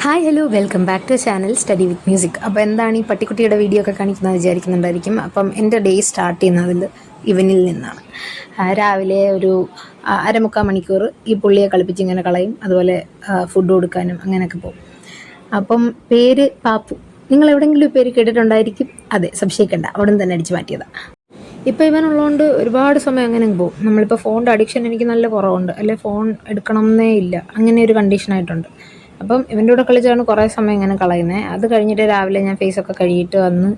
Hi hello welcome back to channel study with music. അപ്പോൾ എന്താണ് ഈ പട്ടിക്കുട്ടിയുടെ വീഡിയോ ഒക്കെ കാണിക്കുന്നത് വിചാരിക്കുന്നുണ്ടായിരിക്കും. അപ്പം എൻ്റെ ഡേ സ്റ്റാർട്ട് ചെയ്യുന്നത് ഇവനിൽ നിന്നാണ്. രാവിലെ ഒരു അരമുക്കാൽ മണിക്കൂർ ഈ പുള്ളിയെ കളിപ്പിച്ച് ഇങ്ങനെ കളയും. അതുപോലെ ഫുഡ് കൊടുക്കാനും അങ്ങനെയൊക്കെ പോകും. അപ്പം പേര് പാപ്പു. നിങ്ങൾ എവിടെയെങ്കിലും പേര് കേട്ടിട്ടുണ്ടായിരിക്കും. അതെ, സംശയിക്കേണ്ട, അവിടെ നിന്ന് തന്നെ അടിച്ചു മാറ്റിയതാണ്. ഇപ്പോൾ ഇവനുള്ളതുകൊണ്ട് ഒരുപാട് സമയം അങ്ങനെ പോകും. നമ്മളിപ്പോൾ ഫോണിൻ്റെ അഡിക്ഷൻ എനിക്ക് നല്ല കുറവുണ്ട്, അല്ലെ ഫോൺ എടുക്കണമെന്നേ ഇല്ല, അങ്ങനെ ഒരു കണ്ടീഷനായിട്ടുണ്ട്. അപ്പം ഇവൻ്റെ കൂടെ കളിച്ചാണ് കുറേ സമയം ഇങ്ങനെ കളയുന്നത്. അത് കഴിഞ്ഞിട്ട് രാവിലെ ഞാൻ ഫേസൊക്കെ കഴുകിയിട്ട് വന്ന്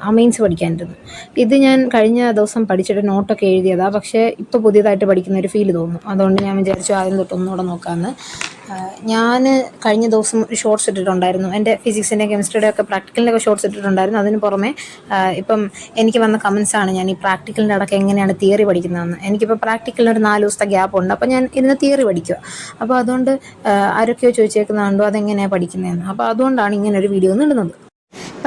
അമൈൻസ് പഠിക്കാനിരുന്നു. ഇത് ഞാൻ കഴിഞ്ഞ ദിവസം പഠിച്ചിട്ട് നോട്ടൊക്കെ എഴുതിയതാണ്. പക്ഷേ ഇപ്പോൾ പുതിയതായിട്ട് പഠിക്കുന്ന ഒരു ഫീൽ തോന്നുന്നു. അതുകൊണ്ട് ഞാൻ വിചാരിച്ചു ആദ്യം തൊട്ട് ഒന്നുകൂടെ നോക്കാമെന്ന്. ഞാൻ കഴിഞ്ഞ ദിവസം ഒരു ഷോർട്സ് ഇട്ടിട്ടുണ്ടായിരുന്നു. എൻ്റെ ഫിസിക്സിൻ്റെ കെമിസ്ട്രിയുടെ ഒക്കെ പ്രാക്ടിക്കലിൻ്റെ ഷോർട്സ് ഇട്ടിട്ടുണ്ടായിരുന്നു. അതിന് പുറമെ ഇപ്പം എനിക്ക് വന്ന കമൻസാണ് ഞാൻ ഈ പ്രാക്ടിക്കലിൻ്റെ ഇടയ്ക്ക് എങ്ങനെയാണ് തിയറി പഠിക്കുന്നതെന്ന്. എനിക്കിപ്പോൾ പ്രാക്ടിക്കലിന് ഒരു 4 ദിവസത്തെ ഗ്യാപ്പ് ഉണ്ട്. അപ്പോൾ ഞാൻ ഇരുന്ന് തിയറി പഠിക്കുക. അപ്പോൾ അതുകൊണ്ട് ആരൊക്കെയോ ചോദിച്ചേക്കുന്നുണ്ടോ അതെങ്ങനെയാണ് പഠിക്കുന്നതെന്ന്. അപ്പോൾ അതുകൊണ്ടാണ് ഇങ്ങനെ ഒരു വീഡിയോ ഇടുന്നത്.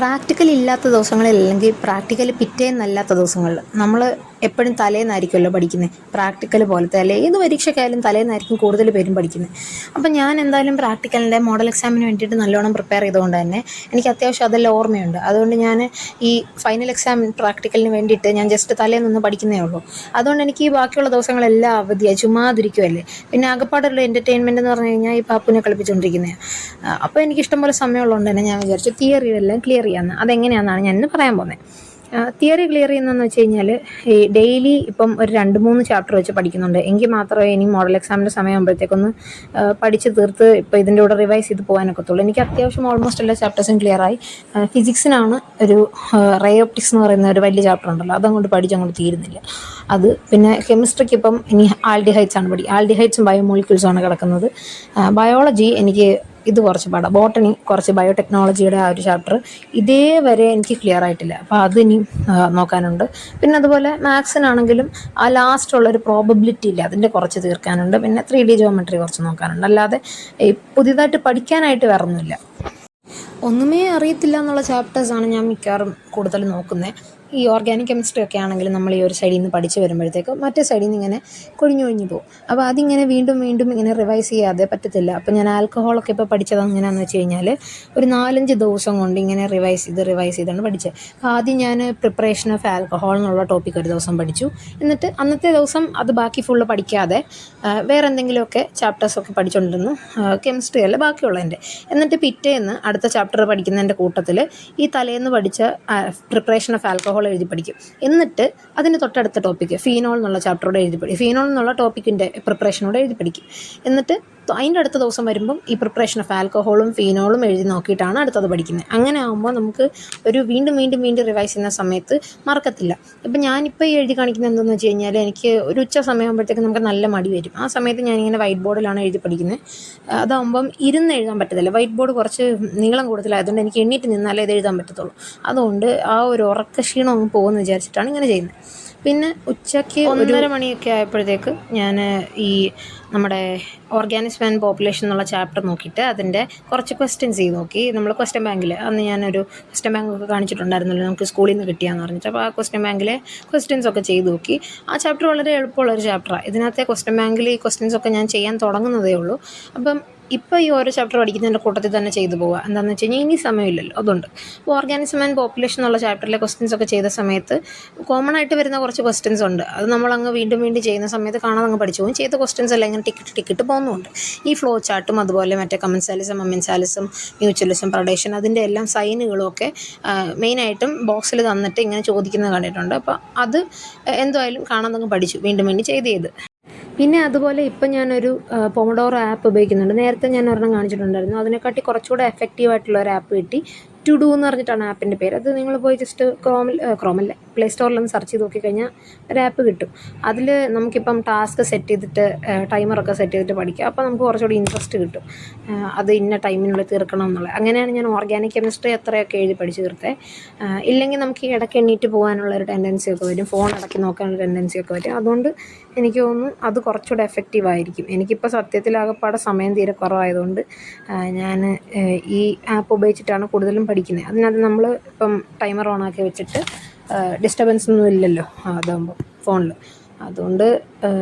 പ്രാക്ടിക്കൽ ഇല്ലാത്ത ദിവസങ്ങളിൽ, അല്ലെങ്കിൽ പ്രാക്ടിക്കൽ പിറ്റേന്നല്ലാത്ത ദിവസങ്ങളിൽ നമ്മൾ എപ്പോഴും തലേന്നായിരിക്കുമല്ലോ പഠിക്കുന്നത്. പ്രാക്ടിക്കൽ പോലത്തെ അല്ലെ ഏത് പരീക്ഷയ്ക്കായാലും തലേന്നായിരിക്കും കൂടുതൽ പേരും പഠിക്കുന്നത്. അപ്പം ഞാൻ എന്തായാലും പ്രാക്ടിക്കലിൻ്റെ മോഡൽ എക്സാമിന് വേണ്ടിയിട്ട് നല്ലോണം പ്രിപ്പയർ ചെയ്തുകൊണ്ട് തന്നെ എനിക്ക് അത്യാവശ്യം അതെല്ലാം ഓർമ്മയുണ്ട്. അതുകൊണ്ട് ഞാൻ ഈ ഫൈനൽ എക്സാം പ്രാക്ടിക്കലിന് വേണ്ടിയിട്ട് ഞാൻ ജസ്റ്റ് തലേന്നൊന്ന് പഠിക്കുന്നേ ഉള്ളൂ. അതുകൊണ്ട് എനിക്ക് ഈ ബാക്കിയുള്ള ദിവസങ്ങളെല്ലാം അവധിയായി, ചുമ്മാതിരിക്കുമല്ലേ. പിന്നെ ആകപ്പാടുള്ള എൻ്റർടൈൻമെൻറ്റ് എന്ന് പറഞ്ഞു കഴിഞ്ഞാൽ ഈ പാപ്പുവിനെ കളിപ്പിച്ചുകൊണ്ടിരിക്കുന്നതാണ്. അപ്പോൾ എനിക്ക് ഇഷ്ടംപോലെ സമയമുള്ളതുകൊണ്ട് തന്നെ ഞാൻ വിചാരിച്ചു തിയറി എല്ലാം ക്ലിയർ ചെയ്യാമെന്ന്. അതെങ്ങനെയാണെന്നാണ് ഞാൻ ഇന്ന് പറയാൻ പോകുന്നത്. തിയറി ക്ലിയർ ചെയ്യുന്നതെന്ന് വെച്ച് കഴിഞ്ഞാൽ ഈ ഡെയിലി ഇപ്പം ഒരു 2-3 ചാപ്റ്റർ വെച്ച് പഠിക്കുന്നുണ്ട്. എങ്കിൽ മാത്രമേ ഇനി മോഡൽ എക്സാമിൻ്റെ സമയമാകുമ്പോഴത്തേക്കൊന്ന് പഠിച്ച് തീർത്ത് ഇപ്പോൾ ഇതിൻ്റെ കൂടെ റിവൈസ് ചെയ്ത് പോകാനൊക്കത്തുള്ളൂ. എനിക്ക് അത്യാവശ്യം ഓൾമോസ്റ്റ് എല്ലാ ചാപ്റ്റേഴ്സും ക്ലിയറായി. ഫിസിക്സിനാണ് ഒരു റേ ഓപ്റ്റിക്സ് എന്ന് പറയുന്ന ഒരു വലിയ ചാപ്റ്റർ ഉണ്ടല്ലോ, അതങ്ങോട്ട് പഠിച്ചങ്ങോട്ട് തീരുന്നില്ല. അത് പിന്നെ കെമിസ്ട്രിക്ക് ഇപ്പം ഇനി ആൽഡിഹൈഡ്സ് ആണ് ആൽഡിഹൈഡ്സും ബയോമോളിക്യൂൾസും ആണ് കിടക്കുന്നത്. ബയോളജി എനിക്ക് ഇത് കുറച്ച് പാടാം. ബോട്ടണി കുറച്ച്, ബയോടെക്നോളജിയുടെ ആ ഒരു ചാപ്റ്റർ ഇതേവരെ എനിക്ക് ക്ലിയർ ആയിട്ടില്ല. അപ്പോൾ അതിനി നോക്കാനുണ്ട്. പിന്നെ അതുപോലെ മാത്സിനാണെങ്കിലും ആ ലാസ്റ്റുള്ളൊരു പ്രോബബിലിറ്റി ഇല്ല, അതിൻ്റെ കുറച്ച് തീർക്കാനുണ്ട്. പിന്നെ 3D ജിയോമെട്രി കുറച്ച് നോക്കാനുണ്ട്. അല്ലാതെ പുതിയതായിട്ട് പഠിക്കാനായിട്ട് വേറെ ഒന്നുമില്ല. ഒന്നുമേ അറിയത്തില്ല എന്നുള്ള ചാപ്റ്റേഴ്സാണ് ഞാൻ മിക്കവാറും കൂടുതൽ നോക്കുന്നത്. ഈ ഓർഗാനിക് കെമിസ്ട്രി ഒക്കെ ആണെങ്കിലും നമ്മൾ ഈ ഒരു സൈഡിൽ നിന്ന് പഠിച്ച് വരുമ്പോഴത്തേക്ക് മറ്റേ സൈഡിൽ നിന്ന് ഇങ്ങനെ കൊഴിഞ്ഞു പോകും. അപ്പോൾ അതിങ്ങനെ വീണ്ടും വീണ്ടും ഇങ്ങനെ റിവൈസ് ചെയ്യാതെ പറ്റത്തില്ല. അപ്പോൾ ഞാൻ ആൽക്കഹോളൊക്കെ ഇപ്പോൾ പഠിച്ചത് എങ്ങനെയാണെന്ന് വെച്ച് കഴിഞ്ഞാൽ ഒരു 4-5 ദിവസം കൊണ്ട് ഇങ്ങനെ റിവൈസ് ചെയ്താണ് പഠിച്ചത്. അപ്പോൾ ആദ്യം ഞാൻ പ്രിപ്പറേഷൻ ഓഫ് ആൽക്കഹോൾ എന്നുള്ള ടോപ്പിക് ഒരു ദിവസം പഠിച്ചു. എന്നിട്ട് അന്നത്തെ ദിവസം അത് ബാക്കി ഫുള്ള് പഠിക്കാതെ വേറെ എന്തെങ്കിലുമൊക്കെ ചാപ്റ്റേഴ്സൊക്കെ പഠിച്ചുകൊണ്ടിരുന്നു, കെമിസ്ട്രി അല്ല ബാക്കിയുള്ളതിൻ്റെ. എന്നിട്ട് പിറ്റേന്ന് അടുത്ത ചാപ്റ്റർ പഠിക്കുന്നതിൻ്റെ കൂട്ടത്തിൽ ഈ തലേന്ന് പഠിച്ച പ്രിപ്പറേഷൻ ഓഫ് ആൽക്കഹോൾ എഴുതി പഠിക്കും. എന്നിട്ട് അതിന് തൊട്ടടുത്ത ടോപ്പിക്ക് ഫീനോൾ എന്നുള്ള ചാപ്റ്ററോടെ എഴുതി പഠിക്കും. ഫീനോൾ എന്നുള്ള ടോപ്പിക്കിൻ്റെ പ്രിപ്പറേഷനോടെ എഴുതി പഠിക്കും. എന്നിട്ട് അതിൻ്റെ അടുത്ത ദിവസം വരുമ്പം ഈ പ്രിപ്പറേഷൻ ഓഫ് ആൽക്കഹോളും ഫീനോളും എഴുതി നോക്കിയിട്ടാണ് അടുത്തത് പഠിക്കുന്നത്. അങ്ങനെ ആകുമ്പോൾ നമുക്ക് ഒരു വീണ്ടും റിവൈസ് ചെയ്യുന്ന സമയത്ത് മറക്കത്തില്ല. ഇപ്പം ഞാനിപ്പോൾ ഈ എഴുതി കാണിക്കുന്നത് എന്താണെന്ന് വെച്ച് കഴിഞ്ഞാൽ എനിക്ക് ഒരു ഉച്ച സമയമാകുമ്പോഴത്തേക്ക് നമുക്ക് നല്ല മടി വരും. ആ സമയത്ത് ഞാനിങ്ങനെ വൈറ്റ് ബോർഡിലാണ് എഴുതി പഠിക്കുന്നത്. അതാകുമ്പം ഇരുന്ന് എഴുതാൻ പറ്റത്തില്ല. വൈറ്റ് ബോർഡ് കുറച്ച് നീളം കൂടുതലായതുകൊണ്ട് എനിക്ക് എണ്ണീറ്റ് നിന്നാലേ ഇത് എഴുതാൻ പറ്റത്തുള്ളൂ. അതുകൊണ്ട് ആ ഒരു ഉറക്കക്ഷീണം അങ്ങ് പോകുമെന്ന് വിചാരിച്ചിട്ടാണ് ഇങ്ങനെ ചെയ്യുന്നത്. പിന്നെ ഉച്ചയ്ക്ക് 1:30 മണിയൊക്കെ ആയപ്പോഴത്തേക്ക് ഞാൻ ഈ നമ്മുടെ ഓർഗാനിസം ആൻഡ് പോപ്പുലേഷൻ എന്നുള്ള ചാപ്റ്റർ നോക്കിയിട്ട് അതിൻ്റെ കുറച്ച് ക്വസ്റ്റ്യൻസ് ചെയ്ത് നോക്കി. നമ്മൾ ക്വസ്റ്റ്യൻ ബാങ്കിൽ അന്ന് ഞാനൊരു ക്വസ്റ്റ്യൻ ബാങ്കൊക്കെ കാണിച്ചിട്ടുണ്ടായിരുന്നല്ലോ, നമുക്ക് സ്കൂളിൽ നിന്ന് കിട്ടിയാന്ന് പറഞ്ഞിട്ട്. അപ്പോൾ ആ ക്വസ്റ്റ്യൻ ബാങ്കിലെ ക്വസ്റ്റ്യൻസ് ഒക്കെ ചെയ്ത് നോക്കി. ആ ചാപ്റ്റർ വളരെ എളുപ്പമുള്ളൊരു ചാപ്റ്ററാണ്. ഇതിനകത്തെ ക്വസ്റ്റ്യൻ ബാങ്കിൽ ഈ ക്വസ്റ്റ്യൻസ് ഒക്കെ ഞാൻ ചെയ്യാൻ തുടങ്ങുന്നതേ ഉള്ളൂ. അപ്പം ഇപ്പോൾ ഈ ഓരോ ചാപ്റ്റർ പഠിക്കുന്നതിൻ്റെ കൂട്ടത്തിൽ തന്നെ ചെയ്തു പോവുക. എന്താണെന്ന് വെച്ച് കഴിഞ്ഞാൽ ഇനി സമയമില്ലല്ലോ, അതുകൊണ്ട്. അപ്പോൾ ഓർഗാനിസം ആൻഡ് പോപ്പുലേഷൻ എന്നുള്ള ചാപ്റ്ററിലെ ക്വസ്റ്റ്യൻസ് ഒക്കെ ചെയ്ത സമയത്ത് കോമൺ ആയിട്ട് വരുന്ന കുറച്ച് ക്വസ്റ്റ്യൻസ് ഉണ്ട്. അത് നമ്മളങ്ങ് വീണ്ടും ചെയ്യുന്ന സമയത്ത് കാണാതെ അങ്ങ് പഠിച്ചു പോകും. ചെയ്ത ക്വസ്റ്റ്യൻസ് എല്ലാം ഇങ്ങനെ ടിക്കിട്ട് പോകുന്നുണ്ട്. ഈ ഫ്ലോ ചാർട്ടും അതുപോലെ മറ്റേ കമൻസാലിസം, അമെൻസാലിസം, മ്യൂച്വലിസം, പ്രൊഡേഷൻ, അതിൻ്റെ എല്ലാം സൈനുകളും ഒക്കെ മെയിനായിട്ടും ബോക്സിൽ തന്നിട്ട് ഇങ്ങനെ ചോദിക്കുന്നത് കണ്ടിട്ടുണ്ട്. അപ്പോൾ അത് എന്തായാലും കാണാതെ അങ്ങ് പഠിച്ചു, വീണ്ടും ചെയ്ത്. പിന്നെ അതുപോലെ ഇപ്പം ഞാനൊരു പൊമഡോറോ ആപ്പ് ഉപയോഗിക്കുന്നുണ്ട്. നേരത്തെ ഞാൻ ഒരെണ്ണം കാണിച്ചിട്ടുണ്ടായിരുന്നു. അതിനെക്കാട്ടി കുറച്ചുകൂടെ എഫക്റ്റീവായിട്ടുള്ള ഒരു ആപ്പ് കിട്ടി. ടു ഡു എന്ന് പറഞ്ഞിട്ടാണ് ആപ്പിൻ്റെ പേര്. അത് നിങ്ങൾ പോയി ജസ്റ്റ് ക്രോമല്ല പ്ലേ സ്റ്റോറിലൊന്ന് സെർച്ച് ചെയ്ത് നോക്കിക്കഴിഞ്ഞാൽ ഒരു ആപ്പ് കിട്ടും. അതിൽ നമുക്കിപ്പം ടാസ്ക് സെറ്റ് ചെയ്തിട്ട് ടൈമറൊക്കെ സെറ്റ് ചെയ്തിട്ട് പഠിക്കുക. അപ്പോൾ നമുക്ക് കുറച്ചുകൂടി ഇൻട്രസ്റ്റ് കിട്ടും, അത് ഇന്ന ടൈമിനുള്ളിൽ തീർക്കണം എന്നുള്ളത്. അങ്ങനെയാണ് ഞാൻ ഓർഗാനിക് കെമിസ്ട്രി എത്രയൊക്കെ എഴുതി പഠിച്ച് തീർത്തത്. ഇല്ലെങ്കിൽ നമുക്ക് ഈ ഇടയ്ക്ക് എണ്ണീറ്റ് പോകാനുള്ളൊരു ടെൻഡൻസിയൊക്കെ വരും, ഫോൺ ഇടയ്ക്ക് നോക്കാനുള്ള ടെൻഡൻസിയൊക്കെ വരും. അതുകൊണ്ട് എനിക്ക് തോന്നുന്നു അത് കുറച്ചുകൂടെ എഫക്റ്റീവായിരിക്കും. എനിക്കിപ്പോൾ സത്യത്തിലാകപ്പാടെ സമയം തീരെ കുറവായതുകൊണ്ട് ഞാൻ ഈ ആപ്പ് ഉപയോഗിച്ചിട്ടാണ് കൂടുതലും പഠിക്കുന്നത്. അതിനകത്ത് നമ്മൾ ഇപ്പം ടൈമർ ഓണാക്കി വെച്ചിട്ട് ഡിസ്റ്റർബൻസ് ഒന്നും ഇല്ലല്ലോ അതാകുമ്പോൾ ഫോണിൽ. അതുകൊണ്ട്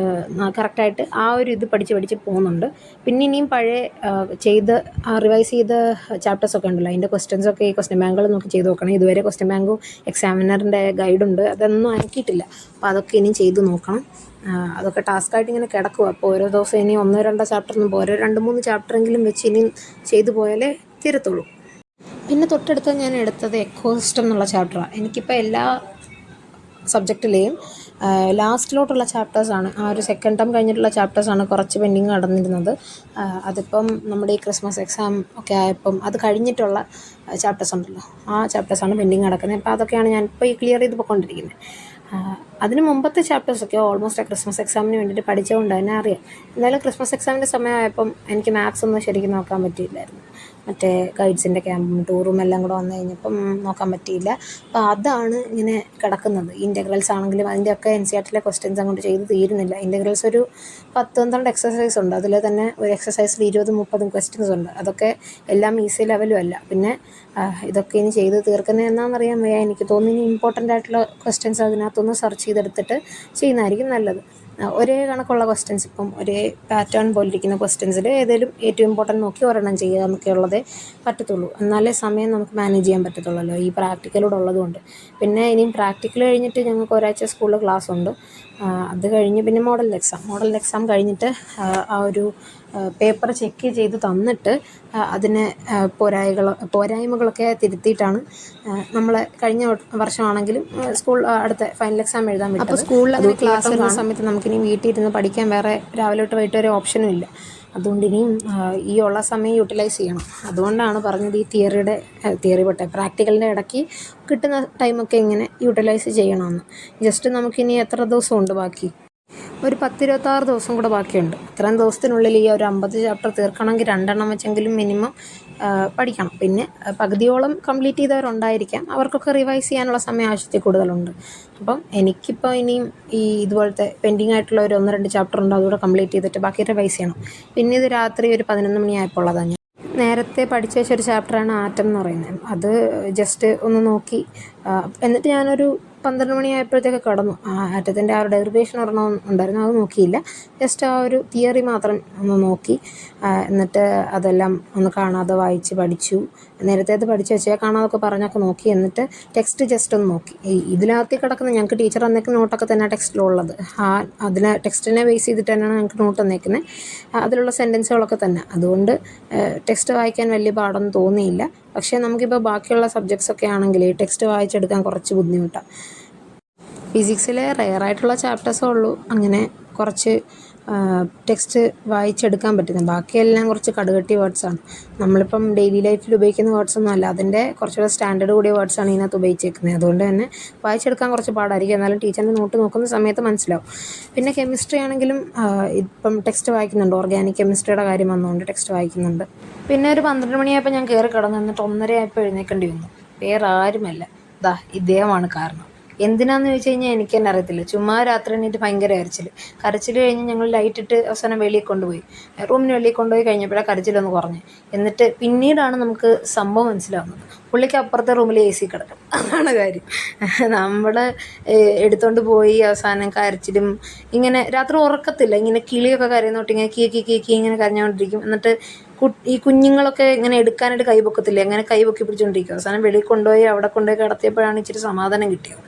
കറക്റ്റായിട്ട് ആ ഒരു ഇത് പഠിച്ച് പോകുന്നുണ്ട്. പിന്നെ ഇനിയും പഴയ റിവൈസ് ചെയ്ത ചാപ്റ്റേഴ്സൊക്കെ ഉണ്ടല്ലോ, അതിൻ്റെ ക്വസ്റ്റ്യൻസൊക്കെ ഈ ക്വസ്റ്റ്യൻ ബാങ്കുകൾ നോക്കി ചെയ്ത് നോക്കണം. ഇതുവരെ ക്വസ്റ്റ്യൻ ബാങ്കും എക്സാമിനറിൻ്റെ ഗൈഡുണ്ട്, അതൊന്നും ആക്കിയിട്ടില്ല. അപ്പോൾ അതൊക്കെ ഇനിയും ചെയ്ത് നോക്കണം. അതൊക്കെ ടാസ്ക്കായിട്ട് ഇങ്ങനെ കിടക്കുക. അപ്പോൾ ഓരോ ദിവസം ഇനി 1-2 ചാപ്റ്ററൊന്നും പോരാ, 2-3 ചാപ്റ്ററെങ്കിലും വെച്ച് ഇനിയും ചെയ്തു പോയാലേ തീരത്തുള്ളൂ. പിന്നെ തൊട്ടടുത്ത് ഞാൻ എടുത്തത് എക്കോ സിസ്റ്റം എന്നുള്ള ചാപ്റ്ററാണ്. എനിക്കിപ്പോൾ എല്ലാ സബ്ജക്റ്റിലെയും ലാസ്റ്റിലോട്ടുള്ള ചാപ്റ്റേഴ്സാണ്, ആ ഒരു സെക്കൻഡ് ടേം കഴിഞ്ഞിട്ടുള്ള ചാപ്റ്റേഴ്സാണ് കുറച്ച് പെൻഡിങ് നടന്നിരുന്നത്. അതിപ്പം നമ്മുടെ ഈ ക്രിസ്മസ് എക്സാം ഒക്കെ ആയപ്പം അത് കഴിഞ്ഞിട്ടുള്ള ചാപ്റ്റേഴ്സ് ഉണ്ടല്ലോ, ആ ചാപ്റ്റേഴ്സാണ് പെൻഡിങ് നടക്കുന്നത്. അപ്പോൾ അതൊക്കെയാണ് ഞാനിപ്പോൾ ഈ ക്ലിയർ ചെയ്ത് പോയിക്കൊണ്ടിരിക്കുന്നത്. അതിന് മുമ്പത്തെ ചാപ്റ്റേഴ്സൊക്കെ ഓൾമോസ്റ്റ് ആ ക്രിസ്മസ് എക്സാമിന് വേണ്ടിയിട്ട് പഠിച്ചതുകൊണ്ട് തന്നെ അറിയാം. എന്നാലും ക്രിസ്മസ് എക്സാമിൻ്റെ സമയമായപ്പം എനിക്ക് മാത്സ് ഒന്നും ശരിക്കും നോക്കാൻ പറ്റിയില്ലായിരുന്നു. മറ്റേ ഗൈഡ്സിൻ്റെ ക്യാമ്പും ടൂറും എല്ലാം കൂടെ വന്നു കഴിഞ്ഞപ്പം നോക്കാൻ പറ്റിയില്ല. അപ്പോൾ അതാണ് ഇങ്ങനെ കിടക്കുന്നത്. ഇൻ്റഗ്രൽസ് ആണെങ്കിലും അതിൻ്റെയൊക്കെ NCERT ക്വസ്റ്റ്യൻസ് അങ്ങോട്ട് ചെയ്ത് തീരുന്നില്ല. ഇൻ്റഗ്രൽസ് ഒരു 10-12 എക്സസൈസ് ഉണ്ട്. അതിൽ തന്നെ ഒരു എക്സസൈസിൽ 20-30 ക്വസ്റ്റ്യൻസ് ഉണ്ട്. അതൊക്കെ എല്ലാം ഈസി ലെവലും അല്ല. പിന്നെ ഇതൊക്കെ ഇനി ചെയ്ത് തീർക്കുന്നത് എന്നാണെന്നറിയാൻ വയ്യ. എനിക്ക് തോന്നുന്നു ഇനി ഇമ്പോർട്ടൻ്റ് ആയിട്ടുള്ള ക്വസ്റ്റ്യൻസ് അതിനകത്തൊന്ന് സെർച്ച് ചെയ്തെടുത്തിട്ട് ചെയ്യുന്നതായിരിക്കും നല്ലത്. ഒരേ കണക്കുള്ള ക്വസ്റ്റ്യൻസ്, ഇപ്പം ഒരേ പാറ്റേൺ പോലിരിക്കുന്ന ക്വസ്റ്റ്യൻസിൽ ഏതെങ്കിലും ഏറ്റവും ഇമ്പോർട്ടൻ്റ് നോക്കി ഒരെണ്ണം ചെയ്യുക എന്നൊക്കെയുള്ളതേ പറ്റത്തുള്ളൂ. എന്നാലേ സമയം നമുക്ക് മാനേജ് ചെയ്യാൻ പറ്റത്തുള്ളല്ലോ, ഈ പ്രാക്ടിക്കലൂടെ ഉള്ളതുകൊണ്ട്. പിന്നെ ഇനിയും പ്രാക്ടിക്കൽ കഴിഞ്ഞിട്ട് ഞങ്ങൾക്ക് ഒരാഴ്ച സ്കൂളിൽ ക്ലാസ് ഉണ്ട്. അത് കഴിഞ്ഞ് പിന്നെ മോഡൽ എക്സാം കഴിഞ്ഞിട്ട് ആ ഒരു പേപ്പർ ചെക്ക് ചെയ്ത് തന്നിട്ട് അതിന് പോരായ്മകളൊക്കെ തിരുത്തിയിട്ടാണ് നമ്മൾ കഴിഞ്ഞ വർഷമാണെങ്കിലും സ്കൂൾ അടുത്ത ഫൈനൽ എക്സാം എഴുതാൻ പറ്റും. അപ്പോൾ സ്കൂളിൽ അങ്ങനെ ക്ലാസ് വരുന്ന സമയത്ത് നമുക്കിനി വീട്ടിൽ ഇരുന്ന് പഠിക്കാൻ വേറെ രാവിലെ തൊട്ട് വൈകിട്ട് ഒരു ഓപ്ഷനും ഇല്ല. അതുകൊണ്ട് ഇനിയും ഈ ഉള്ള സമയം യൂട്ടിലൈസ് ചെയ്യണം. അതുകൊണ്ടാണ് പറഞ്ഞത് ഈ തിയറി പ്രാക്ടിക്കലിൻ്റെ ഇടയ്ക്ക് കിട്ടുന്ന ടൈമൊക്കെ ഇങ്ങനെ യൂട്ടിലൈസ് ചെയ്യണമെന്ന്. ജസ്റ്റ് നമുക്കിനി എത്ര ദിവസമുണ്ട് ബാക്കി? ഒരു 10-26 ദിവസം കൂടെ ബാക്കിയുണ്ട്. അത്രയും ദിവസത്തിനുള്ളിൽ ഈ ഒരു 50 ചാപ്റ്റർ തീർക്കണമെങ്കിൽ 2 എണ്ണം വെച്ചെങ്കിലും മിനിമം പഠിക്കണം. പിന്നെ പകുതിയോളം കംപ്ലീറ്റ് ചെയ്തവരുണ്ടായിരിക്കാം, അവർക്കൊക്കെ റിവൈസ് ചെയ്യാനുള്ള സമയം ആവശ്യത്തിൽ കൂടുതലുണ്ട്. അപ്പം എനിക്കിപ്പോൾ ഇനിയും ഈ ഇതുപോലത്തെ പെൻഡിങ് ആയിട്ടുള്ള ഒരു 1-2 ചാപ്റ്റർ ഉണ്ട്, അതുകൂടെ കംപ്ലീറ്റ് ചെയ്തിട്ട് ബാക്കി റിവൈസ് ചെയ്യണം. പിന്നെ ഇത് രാത്രി ഒരു 11 മണിയായപ്പോൾ ഉള്ളതാണ്. നേരത്തെ പഠിച്ച വെച്ചൊരു ചാപ്റ്ററാണ് ആറ്റം എന്ന് പറയുന്നത്. അത് ജസ്റ്റ് ഒന്ന് നോക്കി എന്നിട്ട് ഞാനൊരു 12 മണിയായപ്പോഴത്തേക്ക് കിടന്നു. ആറ്റത്തിൻ്റെ ആ ഒരു ഡെറിവേഷൻ ഒരെണ്ണം ഉണ്ടായിരുന്നു, അത് നോക്കിയില്ല. ജസ്റ്റ് ആ ഒരു തിയറി മാത്രം ഒന്ന് നോക്കി, എന്നിട്ട് അതെല്ലാം ഒന്ന് കാണാതെ വായിച്ച് പഠിച്ചു. നേരത്തെ അത് പഠിച്ച് വെച്ചാൽ കാണാതൊക്കെ പറഞ്ഞൊക്കെ നോക്കി. എന്നിട്ട് ടെക്സ്റ്റ് ജസ്റ്റ് ഒന്ന് നോക്കി. ഇതിനകത്ത് കിടക്കുന്ന ഞങ്ങൾക്ക് ടീച്ചർ തന്നേക്കുന്ന നോട്ടൊക്കെ തന്നെ ടെക്സ്റ്റിലുള്ളത്. അതിനെ ടെക്സ്റ്റിനെ ബേസ് ചെയ്തിട്ട് തന്നെയാണ് ഞങ്ങൾക്ക് നോട്ട് തന്നേക്കുന്നത്. അതിലുള്ള സെൻറ്റൻസുകളൊക്കെ തന്നെ. അതുകൊണ്ട് ടെക്സ്റ്റ് വായിക്കാൻ വലിയ പാടൊന്നും തോന്നിയില്ല. പക്ഷേ നമുക്കിപ്പോൾ ബാക്കിയുള്ള സബ്ജക്ട്സൊക്കെ ആണെങ്കിൽ ടെക്സ്റ്റ് വായിച്ചെടുക്കാൻ കുറച്ച് ബുദ്ധിമുട്ടാണ്. ഫിസിക്സിലെ റെയറായിട്ടുള്ള ചാപ്റ്റേഴ്സേ ഉള്ളൂ അങ്ങനെ കുറച്ച് ടെക്സ്റ്റ് വായിച്ചെടുക്കാൻ പറ്റുന്നത്. ബാക്കിയെല്ലാം കുറച്ച് കടുകട്ടി വേർഡ്സാണ്. നമ്മളിപ്പം ഡെയിലി ലൈഫിൽ ഉപയോഗിക്കുന്ന വേർഡ്സൊന്നും അല്ല, അതിൻ്റെ കുറച്ചുകൂടെ സ്റ്റാൻഡേർഡ് കൂടിയ വേർഡ്സാണ് ഇതിനകത്ത് ഉപയോഗിച്ചേക്കുന്നത്. അതുകൊണ്ട് തന്നെ വായിച്ചെടുക്കാൻ കുറച്ച് പാടായിരിക്കും. എന്നാലും ടീച്ചറിൻ്റെ നോട്ട് നോക്കുന്ന സമയത്ത് മനസ്സിലാവും. പിന്നെ കെമിസ്ട്രി ആണെങ്കിലും ഇപ്പം ടെക്സ്റ്റ് വായിക്കുന്നുണ്ട്. ഓർഗാനിക് കെമിസ്ട്രിയുടെ കാര്യം വന്നുകൊണ്ട് ടെക്സ്റ്റ് വായിക്കുന്നുണ്ട്. പിന്നെ ഒരു 12 മണിയായപ്പോൾ ഞാൻ കയറി കിടന്നു. എന്നിട്ട് 1:30 ആയപ്പോൾ എഴുന്നേൽക്കേണ്ടി വന്നു. വേറെ ആരുമല്ല, ഇദ്ദേഹമാണ് കാരണം. എന്തിനാന്ന് ചോദിച്ചു കഴിഞ്ഞാൽ എനിക്ക് തന്നെ അറിയത്തില്ല. ചുമ്മാ രാത്രി എണീറ്റ് ഭയങ്കര കരച്ചിൽ കഴിഞ്ഞ് ഞങ്ങൾ ലൈറ്റിട്ട് അവസാനം വെളിയിൽ കൊണ്ടുപോയി, റൂമിന് വെളിയിൽ കൊണ്ടുപോയി കഴിഞ്ഞപ്പോഴാണ് കരച്ചിലൊന്ന് കുറഞ്ഞ്. എന്നിട്ട് പിന്നീടാണ് നമുക്ക് സംഭവം മനസ്സിലാവുന്നത്. പുള്ളിക്ക് അപ്പുറത്തെ റൂമിൽ AC കിടക്കും, അതാണ് കാര്യം. നമ്മൾ എടുത്തോണ്ട് പോയി അവസാനം കരച്ചിലും ഇങ്ങനെ രാത്രി ഉറക്കത്തില്ല. ഇങ്ങനെ കിളിയൊക്കെ കരയുന്നോട്ട് ഇങ്ങനെ കീ ഇങ്ങനെ കരഞ്ഞുകൊണ്ടിരിക്കും. എന്നിട്ട് ഈ കുഞ്ഞുങ്ങളൊക്കെ ഇങ്ങനെ എടുക്കാനായിട്ട് കൈ പൊക്കത്തില്ല, അങ്ങനെ കൈ പൊക്കി പിടിച്ചുകൊണ്ടിരിക്കും. അവസാനം വെളിയിൽ കൊണ്ടുപോയി അവിടെ കൊണ്ടുപോയി കിടത്തിയപ്പോഴാണ് ഇച്ചിരി സമാധാനം കിട്ടിയത്.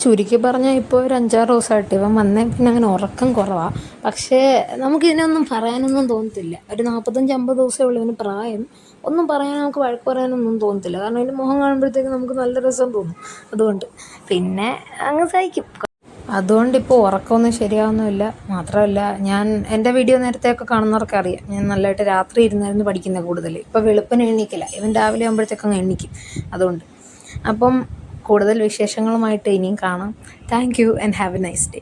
ചുരുക്കി പറഞ്ഞാൽ ഇപ്പോൾ ഒരു 5-6 ദിവസമായിട്ട് ഇവൻ വന്നേ പിന്നെ അങ്ങനെ ഉറക്കം കുറവാണ്. പക്ഷേ നമുക്കിതിനൊന്നും പറയാനൊന്നും തോന്നത്തില്ല. ഒരു 45-50 ദിവസമേ ഉള്ളൂ ഇവന് പ്രായം. ഒന്നും പറയാൻ നമുക്ക് വഴക്ക് പറയാനൊന്നും തോന്നത്തില്ല. കാരണം ഇതിൻ്റെ മുഖം കാണുമ്പോഴത്തേക്ക് നമുക്ക് നല്ല രസം തോന്നും. അതുകൊണ്ട് പിന്നെ അങ്ങ് സഹിക്കും. അതുകൊണ്ടിപ്പോൾ ഉറക്കമൊന്നും ശരിയാവുന്നുമില്ല. മാത്രമല്ല, ഞാൻ എൻ്റെ വീഡിയോ നേരത്തെയൊക്കെ കാണുന്നവർക്ക് അറിയാം, ഞാൻ നല്ലതായിട്ട് രാത്രി ഇരുന്നായിരുന്നു പഠിക്കുന്നത് കൂടുതൽ. ഇപ്പോൾ വെളുപ്പിന് എണീക്കില്ല, ഇവൻ രാവിലെ ആകുമ്പോഴത്തേക്കങ്ങ് എണീക്കും. അതുകൊണ്ട് അപ്പം കൂടുതൽ വിശേഷങ്ങളുമായിട്ട് ഇനിയും കാണാം. Thank you and have A nice day.